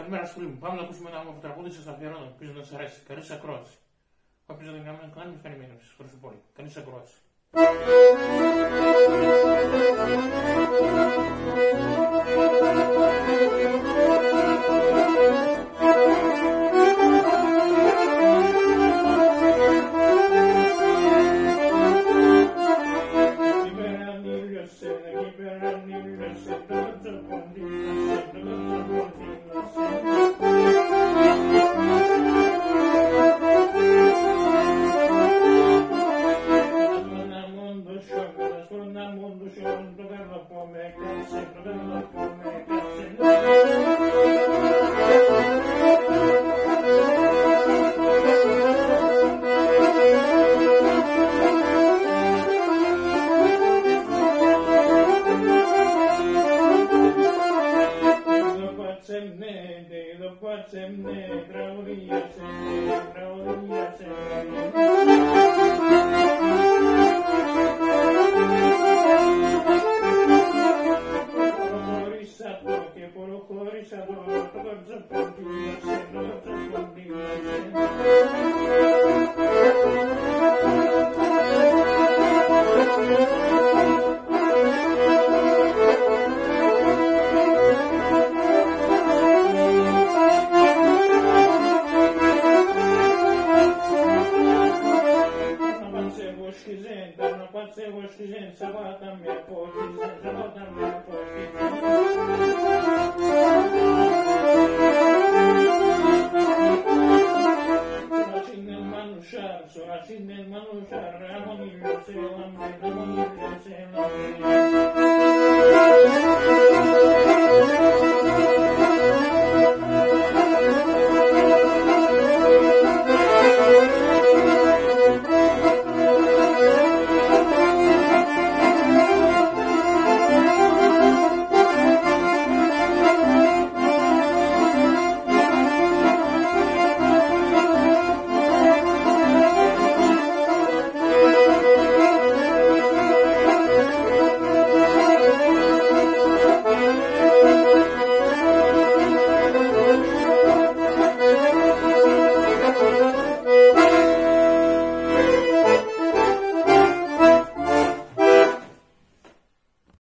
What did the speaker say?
Καλημέρα φίλοι μου. Πάμε να ακούσουμε ένα όμορφο τραγούδι σας αφιερώνω. Ελπίζω να σας αρέσει. Καλή σας ακρόαση. Όποιος δεν κάνει, μην κάνει μήνυμα. Σας ευχαριστώ πολύ. Καλή σας ακρόαση. Sono